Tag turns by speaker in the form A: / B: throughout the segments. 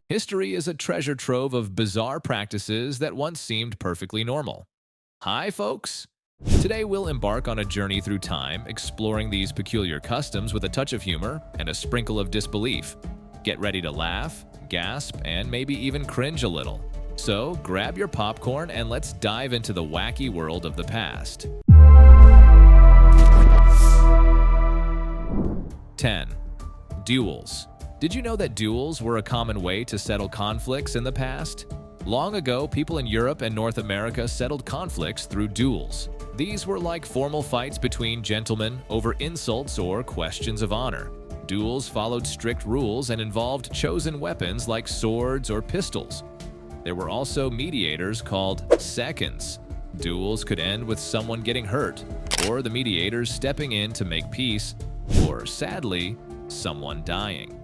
A: History is a treasure trove of bizarre practices that once seemed perfectly normal. Hi, folks! Today we'll embark on a journey through time, exploring these peculiar customs with a touch of humor and a sprinkle of disbelief. Get ready to laugh, gasp, and maybe even cringe a little. So grab your popcorn and let's dive into the wacky world of the past. 10. Duels. Did you know that duels were a common way to settle conflicts in the past? Long ago, people in Europe and North America settled conflicts through duels. These were like formal fights between gentlemen over insults or questions of honor. Duels followed strict rules and involved chosen weapons like swords or pistols. There were also mediators called seconds. Duels could end with someone getting hurt, or the mediators stepping in to make peace, or sadly, someone dying.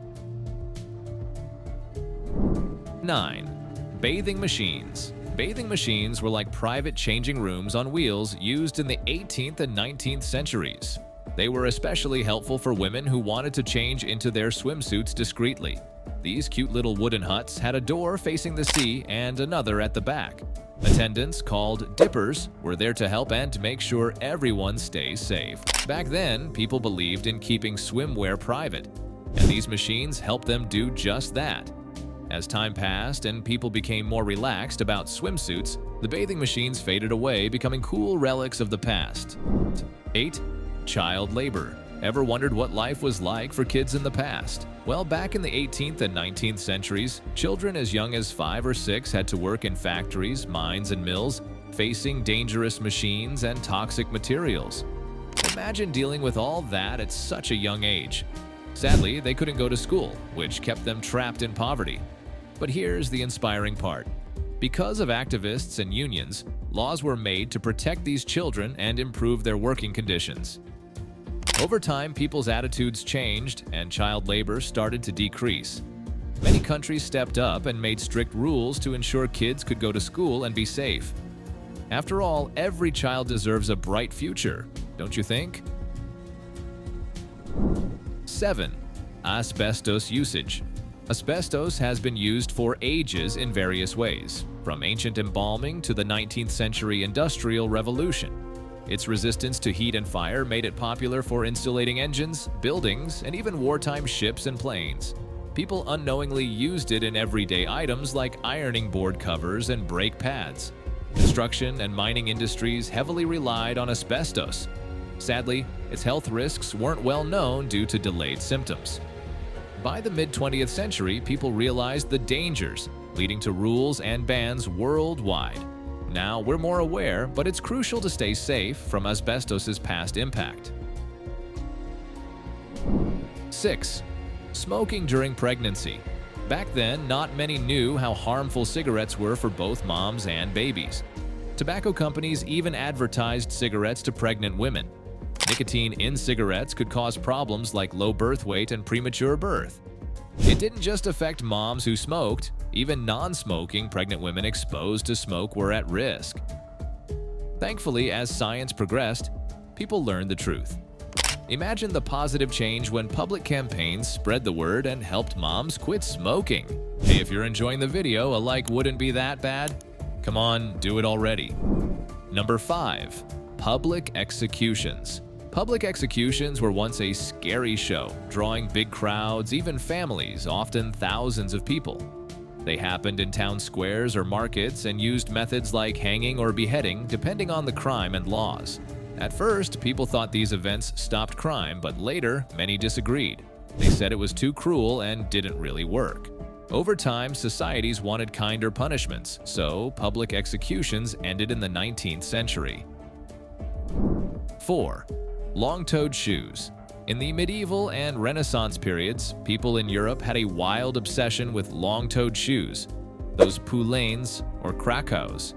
A: 9. Bathing machines. Bathing machines were like private changing rooms on wheels used in the 18th and 19th centuries. They were especially helpful for women who wanted to change into their swimsuits discreetly. These cute little wooden huts had a door facing the sea and another at the back. Attendants, called dippers, were there to help and to make sure everyone stays safe. Back then, people believed in keeping swimwear private, and these machines helped them do just that. As time passed and people became more relaxed about swimsuits, the bathing machines faded away, becoming cool relics of the past. 8. Child labor. Ever wondered what life was like for kids in the past? Well, back in the 18th and 19th centuries, children as young as 5 or 6 had to work in factories, mines, and mills, facing dangerous machines and toxic materials. Imagine dealing with all that at such a young age. Sadly, they couldn't go to school, which kept them trapped in poverty. But here's the inspiring part. Because of activists and unions, laws were made to protect these children and improve their working conditions. Over time, people's attitudes changed and child labor started to decrease. Many countries stepped up and made strict rules to ensure kids could go to school and be safe. After all, every child deserves a bright future, don't you think? 7. Asbestos usage. Asbestos has been used for ages in various ways, from ancient embalming to the 19th century Industrial Revolution. Its resistance to heat and fire made it popular for insulating engines, buildings, and even wartime ships and planes. People unknowingly used it in everyday items like ironing board covers and brake pads. Construction and mining industries heavily relied on asbestos. Sadly, its health risks weren't well known due to delayed symptoms. By the mid-20th century, people realized the dangers, leading to rules and bans worldwide. Now we're more aware, but it's crucial to stay safe from asbestos' past impact. 6. Smoking during pregnancy. Back then, not many knew how harmful cigarettes were for both moms and babies. Tobacco companies even advertised cigarettes to pregnant women. Nicotine in cigarettes could cause problems like low birth weight and premature birth. It didn't just affect moms who smoked, even non-smoking pregnant women exposed to smoke were at risk. Thankfully, as science progressed, people learned the truth. Imagine the positive change when public campaigns spread the word and helped moms quit smoking. Hey, if you're enjoying the video, a like wouldn't be that bad. Come on, do it already. Number 5. Public executions. Public executions were once a scary show, drawing big crowds, even families, often thousands of people. They happened in town squares or markets and used methods like hanging or beheading, depending on the crime and laws. At first, people thought these events stopped crime, but later, many disagreed. They said it was too cruel and didn't really work. Over time, societies wanted kinder punishments, so public executions ended in the 19th century. 4. Long-toed shoes. In the medieval and Renaissance periods, people in Europe had a wild obsession with long-toed shoes, those poulaines or krakows.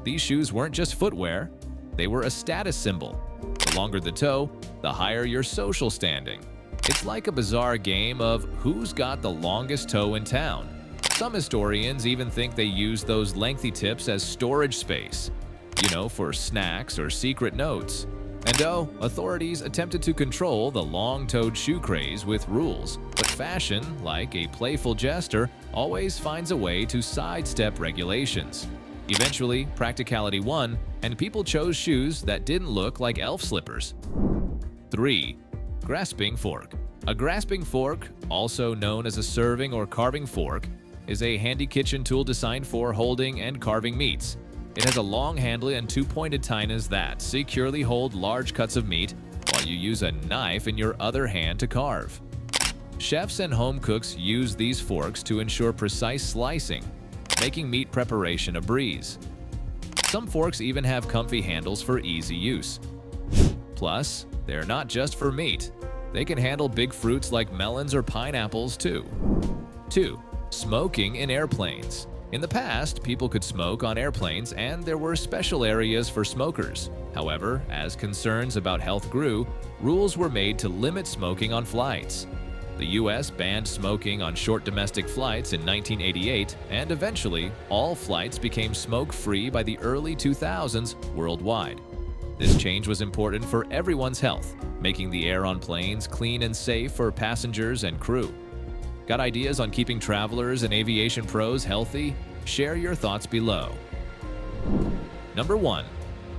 A: These shoes weren't just footwear, they were a status symbol. The longer the toe, the higher your social standing. It's like a bizarre game of who's got the longest toe in town. Some historians even think they used those lengthy tips as storage space, for snacks or secret notes. And authorities attempted to control the long-toed shoe craze with rules, but fashion, like a playful jester, always finds a way to sidestep regulations. Eventually, practicality won, and people chose shoes that didn't look like elf slippers. 3. Grasping fork. A grasping fork, also known as a serving or carving fork, is a handy kitchen tool designed for holding and carving meats. It has a long handle and two pointed tines that securely hold large cuts of meat while you use a knife in your other hand to carve. Chefs and home cooks use these forks to ensure precise slicing, making meat preparation a breeze. Some forks even have comfy handles for easy use. Plus, they're not just for meat. They can handle big fruits like melons or pineapples too. 2. Smoking in airplanes. In the past, people could smoke on airplanes and there were special areas for smokers. However, as concerns about health grew, rules were made to limit smoking on flights. The US banned smoking on short domestic flights in 1988, and eventually, all flights became smoke-free by the early 2000s worldwide. This change was important for everyone's health, making the air on planes clean and safe for passengers and crew. Got ideas on keeping travelers and aviation pros healthy? Share your thoughts below. Number 1.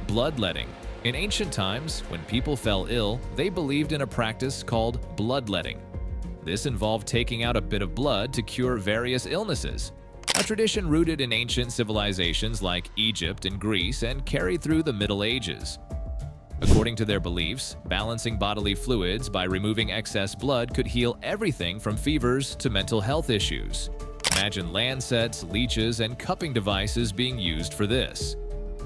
A: Bloodletting. In ancient times, when people fell ill, they believed in a practice called bloodletting. This involved taking out a bit of blood to cure various illnesses, a tradition rooted in ancient civilizations like Egypt and Greece and carried through the Middle Ages. According to their beliefs, balancing bodily fluids by removing excess blood could heal everything from fevers to mental health issues. Imagine lancets, leeches, and cupping devices being used for this.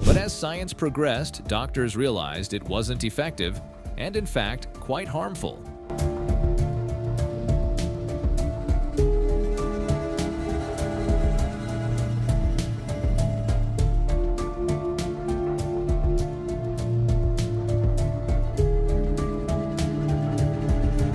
A: But as science progressed, doctors realized it wasn't effective and, in fact, quite harmful.